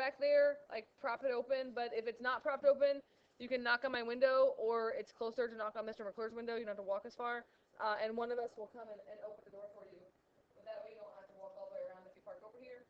back there, like prop it open, but if it's not propped open, you can knock on my window, or it's closer to knock on Mr. McClure's window. You don't have to walk as far, and one of us will come and open the door for you. But that way you don't have to walk all the way around if you park over here.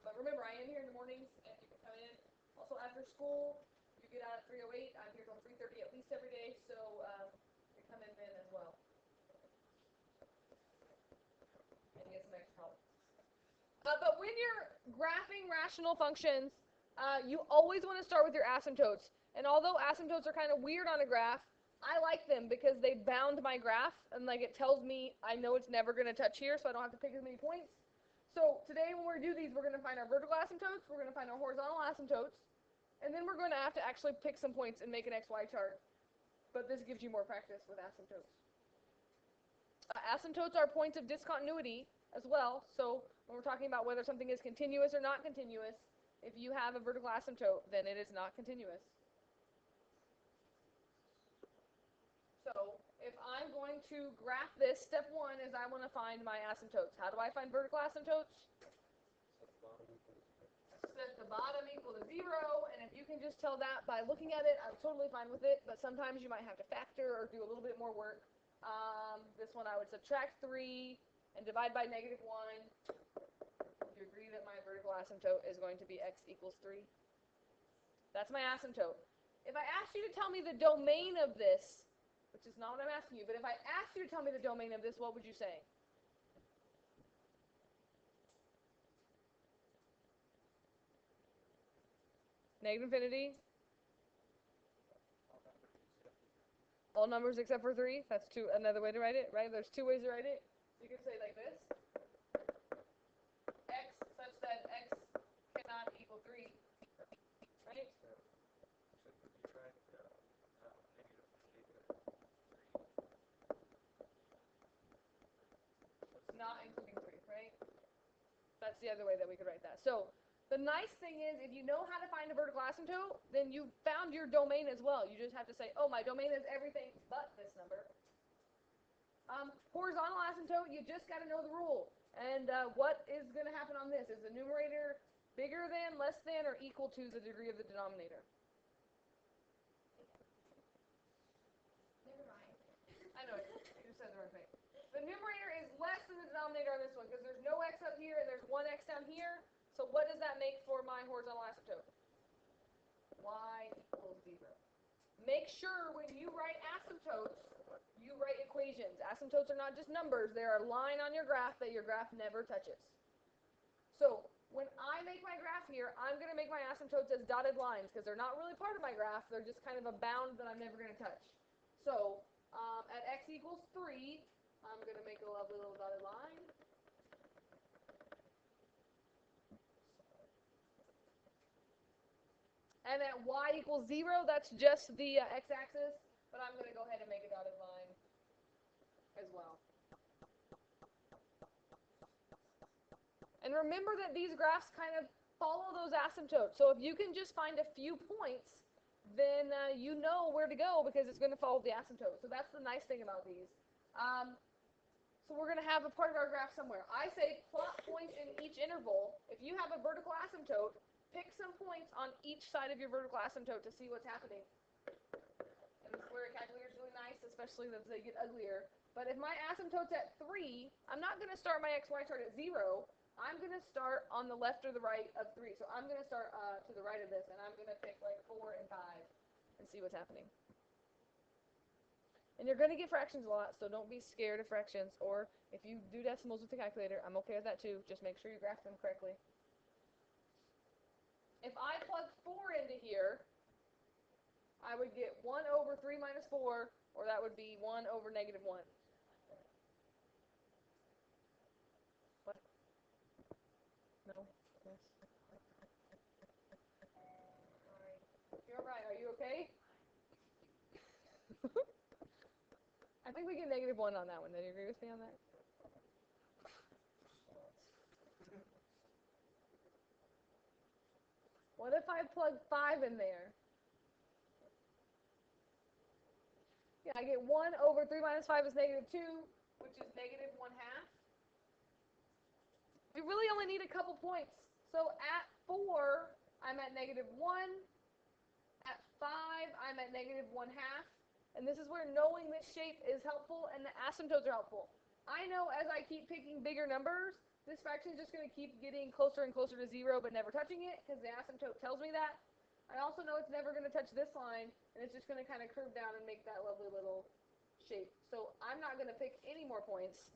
But remember, I am here in the mornings, and you can come in. Also, after school, you get out at 3:08. I'm here till 3:30 at least every day, so you come in then as well. And get some extra help. But when you're graphing rational functions, you always want to start with your asymptotes. And although asymptotes are kind of weird on a graph, I like them because they bound my graph, and like it tells me I know it's never going to touch here, so I don't have to pick as many points. So today when we do these, we're going to find our vertical asymptotes, we're going to find our horizontal asymptotes, and then we're going to have to actually pick some points and make an XY chart. But this gives you more practice with asymptotes. Asymptotes are points of discontinuity as well, so when we're talking about whether something is continuous or not continuous, if you have a vertical asymptote, then it is not continuous. So if I'm going to graph this, step one is I want to find my asymptotes. How do I find vertical asymptotes? Set the bottom equal to 0, and if you can just tell that by looking at it, I'm totally fine with it, but sometimes you might have to factor or do a little bit more work. This one I would subtract 3 and divide by -1. Do you agree that my vertical asymptote is going to be x equals 3? That's my asymptote. If I asked you to tell me the domain of this, which is not what I'm asking you, but if I asked you to tell me the domain of this, what would you say? Negative infinity? All numbers except for 3? That's another way to write it, right? There's 2 ways to write it. You can say like this. X such that x cannot equal 3. Right? Not including 3, right? That's the other way that we could write that. So the nice thing is, if you know how to find a vertical asymptote, then you found your domain as well. You just have to say, oh, my domain is everything but this number. Horizontal asymptote, you just got to know the rule. And what is going to happen on this? Is the numerator bigger than, less than, or equal to the degree of the denominator? Never mind. I know, you said the wrong thing. The numerator is less than the denominator on this one because there's no x up here and there's 1x down here. So what does that make for my horizontal asymptote? Y equals 0. Make sure when you write asymptotes, you write equations. Asymptotes are not just numbers. They're a line on your graph that your graph never touches. So when I make my graph here, I'm going to make my asymptotes as dotted lines because they're not really part of my graph. They're just kind of a bound that I'm never going to touch. So at x equals 3, I'm going to make a lovely little dotted line. And at y equals 0, that's just the x-axis, but I'm going to go ahead and make a dotted line as well. And remember that these graphs kind of follow those asymptotes. So if you can just find a few points, then you know where to go because it's going to follow the asymptote. So that's the nice thing about these. So we're going to have a part of our graph somewhere. I say plot points in each interval. If you have a vertical asymptote, pick some points on each side of your vertical asymptote to see what's happening. And this is where a calculator is really nice, especially as they get uglier. But if my asymptote's at 3, I'm not going to start my XY chart at 0. I'm going to start on the left or the right of 3. So I'm going to start to the right of this, and I'm going to pick like 4 and 5 and see what's happening. And you're going to get fractions a lot, so don't be scared of fractions. Or if you do decimals with the calculator, I'm okay with that too. Just make sure you graph them correctly. If I plug 4 into here, I would get 1 over 3 minus 4, or that would be 1 over -1. What? No? Yes? You're right. Are you okay? I think we get -1 on that one. Do you agree with me on that? What if I plug 5 in there? Yeah, I get 1 over 3 minus 5 is -2, which is -1/2. We really only need a couple points. So at 4, I'm at -1. At 5, I'm at -1/2. And this is where knowing this shape is helpful and the asymptotes are helpful. I know as I keep picking bigger numbers, this fraction is just going to keep getting closer and closer to 0 but never touching it because the asymptote tells me that. I also know it's never going to touch this line, and it's just going to kind of curve down and make that lovely little shape. So I'm not going to pick any more points.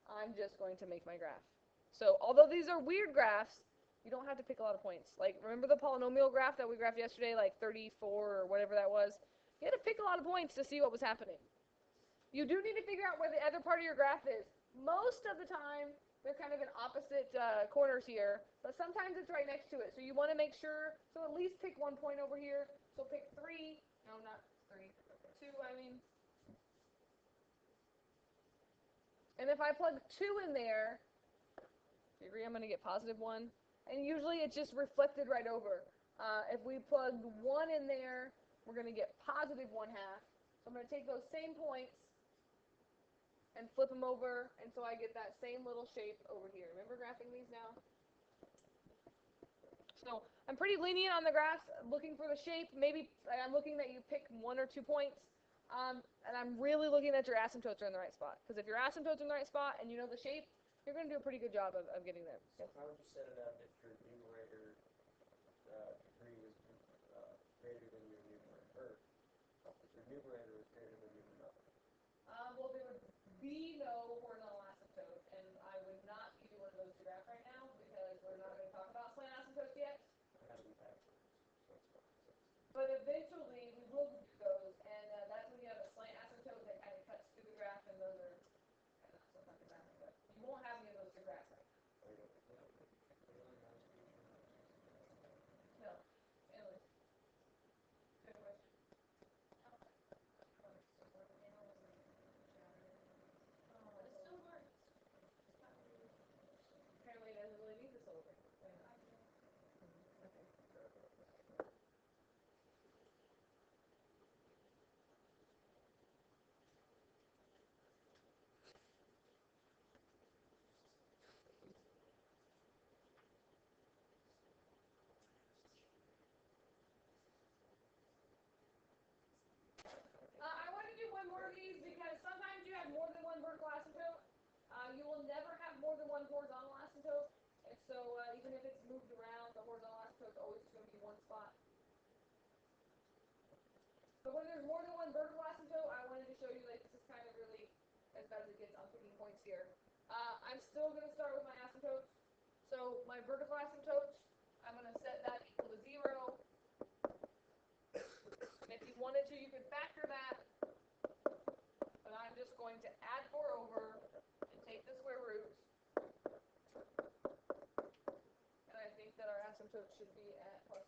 I'm just going to make my graph. So although these are weird graphs, you don't have to pick a lot of points. Like, remember the polynomial graph that we graphed yesterday, like 34 or whatever that was? You had to pick a lot of points to see what was happening. You do need to figure out where the other part of your graph is. Most of the time, they're kind of in opposite corners here, but sometimes it's right next to it. So you want to make sure, so at least pick 1 point over here. So pick 3, no, not 3, 2, I mean. And if I plug 2 in there, you agree I'm going to get +1? And usually it's just reflected right over. If we plugged 1 in there, we're going to get +1/2. So I'm going to take those same points and flip them over, and so I get that same little shape over here. Remember graphing these now? So I'm pretty lenient on the graphs, looking for the shape. Maybe I'm looking that you pick 1 or 2 points, and I'm really looking that your asymptotes are in the right spot. Because if your asymptotes are in the right spot and you know the shape, you're going to do a pretty good job of getting there. So how would you set it up if your numerator degree was greater than your numerator, or if your numerator was greater than your denominator? Well, there would be no horizontal asymptote, and I would not be doing those to graph right now because we're not going to talk about slant asymptotes yet. But eventually we will do those, and that's when you have a slant asymptote that kind of cuts through the graph, and those are kind of sometimes graphing, but you won't have any of those to graph right now. No. Anyways. Good question. It still works. Apparently it doesn't really need the solar. Okay. I want to do one more of these because sometimes you have more than one vertical asymptote. You will never have more than one horizontal asymptote. And so even if it's moved around, the horizontal asymptote is always going to be one spot. But when there's more than one vertical asymptote, I wanted to show you like this is kind of really as bad as it gets. I'm picking points here. I'm still going to start with my asymptotes. So my vertical asymptotes, I'm going to set that equal to 0. And if you wanted to, you could factor that. But I'm just going to add 4 over and take the square root. And I think that our asymptote should be at ±2.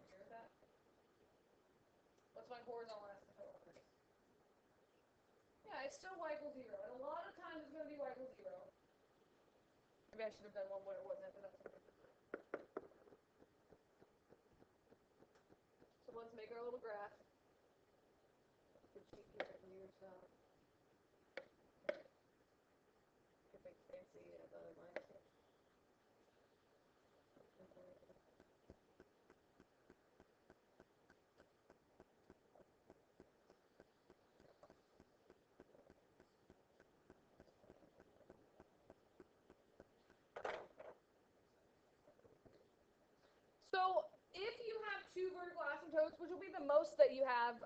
Here's that. What's my horizontal asymptote? Yeah, it's still y equals 0. And a lot of times it's going to be y equals 0. Maybe I should have done one where it wasn't, but that's okay. So let's make our little graph. Good sheet here I can use. Get big fancy dotted lines here. So if you have 2 vertical asymptotes, which will be the most that you have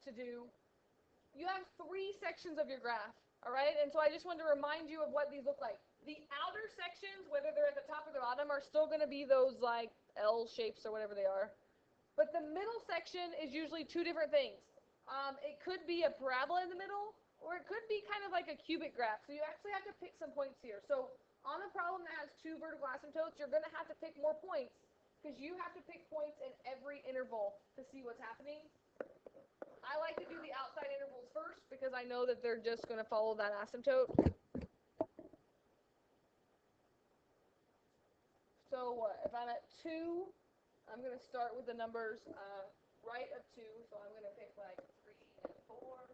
to do, you have 3 sections of your graph, all right? And so I just wanted to remind you of what these look like. The outer sections, whether they're at the top or the bottom, are still going to be those like L shapes or whatever they are. But the middle section is usually 2 different things. It could be a parabola in the middle, or it could be kind of like a cubic graph. So you actually have to pick some points here. So on a problem that has 2 vertical asymptotes, you're going to have to pick more points because you have to pick points in every interval to see what's happening. I like to do the outside intervals first because I know that they're just going to follow that asymptote. So if I'm at 2, I'm going to start with the numbers right of 2. So I'm going to pick like 3 and 4.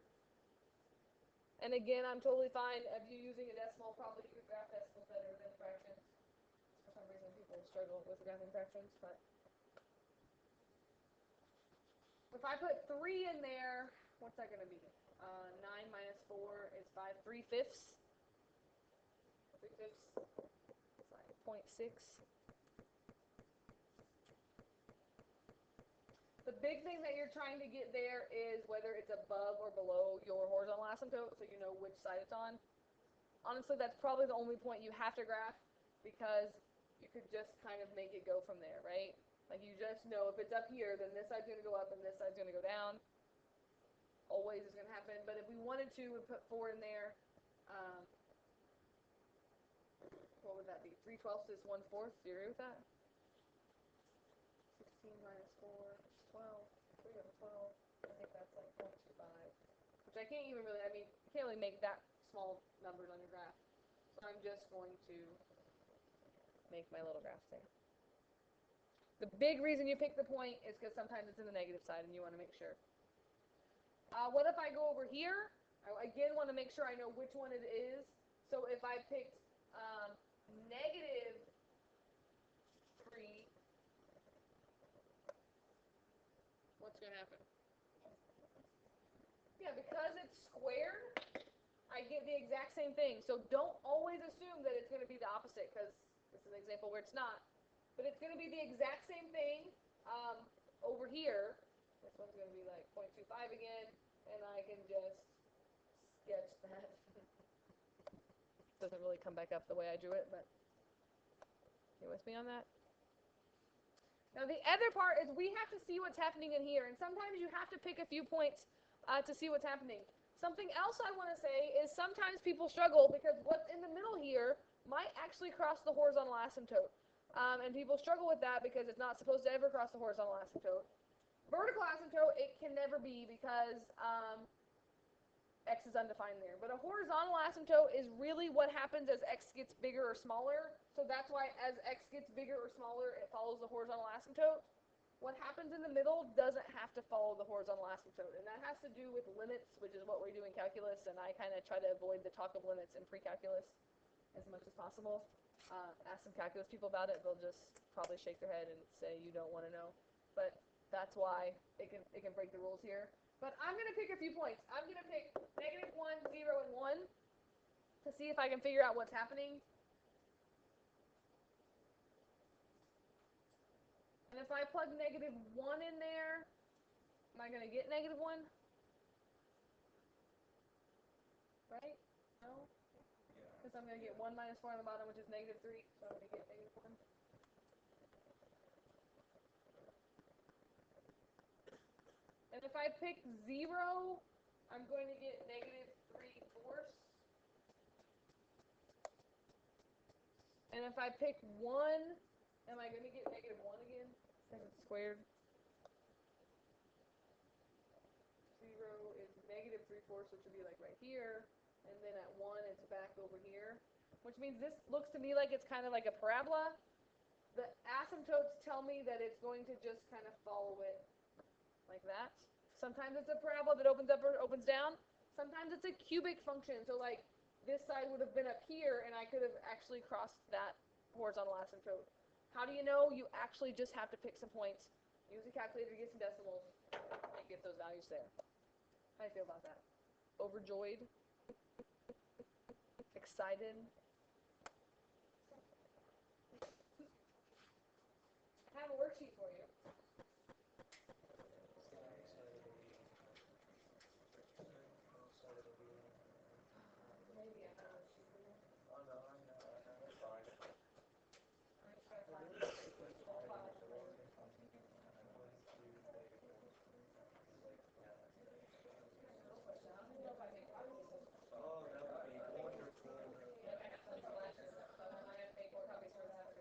And again, I'm totally fine if you're using a decimal. Probably you could graph decimals better than fractions. For some reason, people struggle with graphing fractions, but if I put 3 in there, what's that going to be? 9 minus 4 is 5. 3/5. 3/5. It's like 0.6. The big thing that you're trying to get there is whether it's above or below your horizontal asymptote, so you know which side it's on. Honestly, that's probably the only point you have to graph, because you could just kind of make it go from there, right? Like, you just know if it's up here, then this side's going to go up and this side's going to go down. Always is going to happen. But if we wanted to, we'd put 4 in there. What would that be? 3/12 is 1/4. Do you agree with that? 16 minus 4 is 12. 3/12. I think that's like 0.25. Which I can't even really, I mean, you can't really make that small numbers on your graph. So I'm just going to make my little graphs there. The big reason you pick the point is because sometimes it's in the negative side and you want to make sure. What if I go over here? I again want to make sure I know which one it is. So if I picked negative 3, what's going to happen? Yeah, because it's squared, I get the exact same thing. So don't always assume that it's going to be the opposite, because this is an example where it's not. But it's going to be the exact same thing over here. This one's going to be like 0.25 again, and I can just sketch that. Doesn't really come back up the way I drew it, but you with me on that? Now the other part is we have to see what's happening in here, and sometimes you have to pick a few points to see what's happening. Something else I want to say is sometimes people struggle because what's in the middle here might actually cross the horizontal asymptote. And people struggle with that because it's not supposed to ever cross the horizontal asymptote. Vertical asymptote, it can never be because x is undefined there. But a horizontal asymptote is really what happens as x gets bigger or smaller. So that's why as x gets bigger or smaller, it follows the horizontal asymptote. What happens in the middle doesn't have to follow the horizontal asymptote. And that has to do with limits, which is what we do in calculus. And I kind of try to avoid the talk of limits in pre-calculus as much as possible. Ask some calculus people about it. They'll just probably shake their head and say you don't want to know. But that's why it can break the rules here. But I'm going to pick a few points. I'm going to pick -1, 0, and 1 to see if I can figure out what's happening. And if I plug -1 in there, am I going to get -1? Right? No? Because I'm going to get 1 minus 4 on the bottom, which is -3. So I'm going to get -1. And if I pick 0, I'm going to get -3/4. And if I pick 1, am I going to get -1 again? Because it's squared. 0 is -3/4, which would be like right here. And then at 1, it's back over here. Which means this looks to me like it's kind of like a parabola. The asymptotes tell me that it's going to just kind of follow it like that. Sometimes it's a parabola that opens up or opens down. Sometimes it's a cubic function. So like this side would have been up here, and I could have actually crossed that horizontal asymptote. How do you know? You actually just have to pick some points, use a calculator to get some decimals, and get those values there. How do you feel about that? Overjoyed? Excited? I have a worksheet for you. Maybe I have a worksheet for you. Oh, no, I know, it's fine. I'm just trying to find a small file for you. I don't even know if I make copies of this. Oh, that would be wonderful. I have some from last year, so I might have to make more copies for that.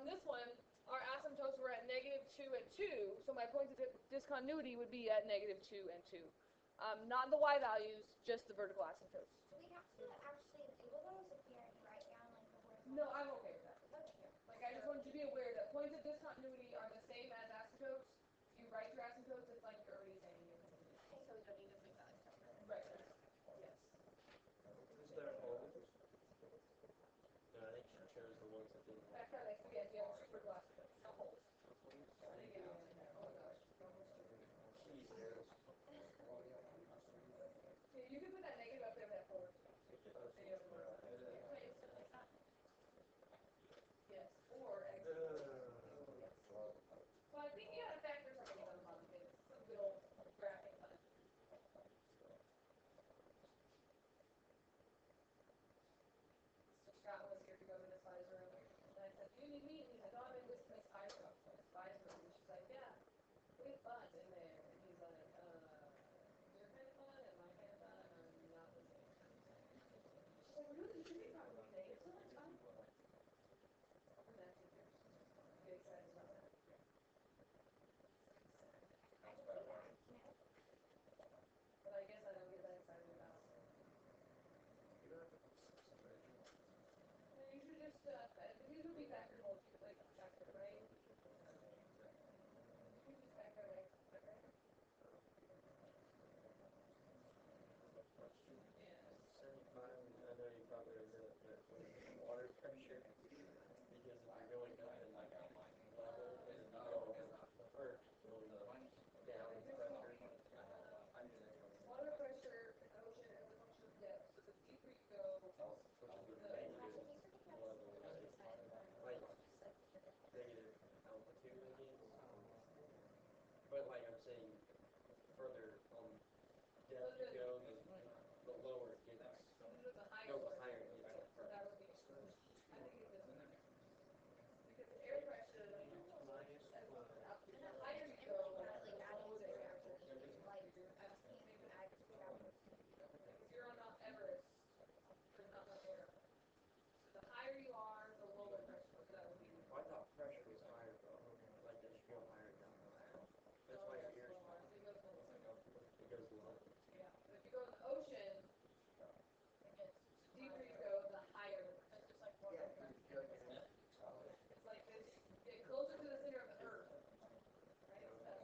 on this one, our asymptotes were at -2 and 2, so my points of discontinuity would be at -2 and 2. Not the y values, just the vertical asymptotes. Do we have to actually label those if we already write down like the horizontal? No, I'm okay with that. Like, I just wanted you to be aware that points of discontinuity are the same as asymptotes. If you write your asymptotes, it's like you're already saying your continuity. So we don't need to make that separate. Right. Yes. Is there holes? No, I think she chose the ones that didn't. That's correct. Yes, you have vertical asymptotes. No holes. Yeah, you can put that negative up there with that forward. Yes, or X. Well, I think you gotta factor something on the bottom. It's some good old graphing fun. Scott was here to go to Miss Fi's room, and I said, "Do you need me?" And he's like, "Oh, I'm in Miss Fi's room." Miss Fi's room, and she's like, "Yeah, we have fun in there." And he's like, "Your kind of fun and my kind of fun are not the same." She's like, "Really? You should be proud of me today. It's so much fun." And that's it. Get excited about that. But I guess I don't get that excited about. You should just these would be factored whole, like factor, right? You should just factor like right? Yeah. 75, I know you probably already know it, but water pressure, because if you're going up in like level, and you go first, going down in pressure. Water pressure in ocean is a function of depth. So the deeper you go, Which is the negative level, right? Like, negative altitude, I guess. But like I'm saying, further on depth you go, the lower it gets. the higher Go the higher it gets. So that would be, I think it is. Because air pressure, the higher you go, the lower the air pressure. If you're on Mount Everest, there's not much air. So the higher you are, the lower pressure. So that would be. I thought pressure was higher, though. Like as you go higher down. That's why your ears. It goes low. Yeah. But if you go in the ocean, the deeper you go, the higher the pressure. It's like water pressure. It's like this. Get closer to the center of the earth. Right?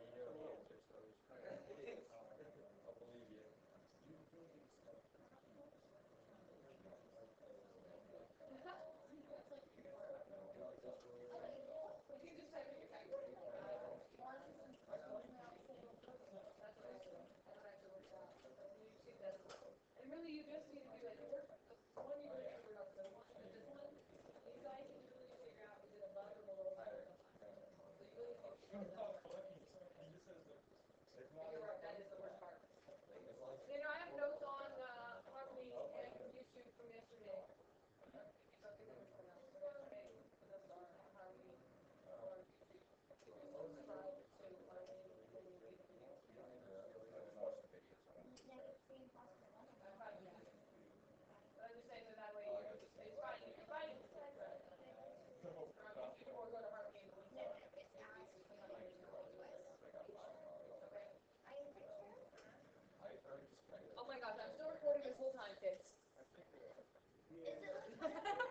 You know the answer, so I'll believe you. You can just type in your calculator. That's what I do. I don't actually work it out. You just get decimals. And really, you just need to do like work. The one you really figure out, this one, you guys need to really figure out is it above or below 5 or something. So you really need to figure that out. You're right. That is the worst part. You know, I have notes on Harmony and YouTube from yesterday. If you don't think of which one else, okay, the notes are on Harmony or YouTube. If you subscribe to Harmony, then you'll be the videos. I'm fine with that. But I'm just saying that way it's fine. You can find it. From YouTube or go to Harmony and link it. Okay. Oh my gosh, I'm still recording this whole time, kids. Is it?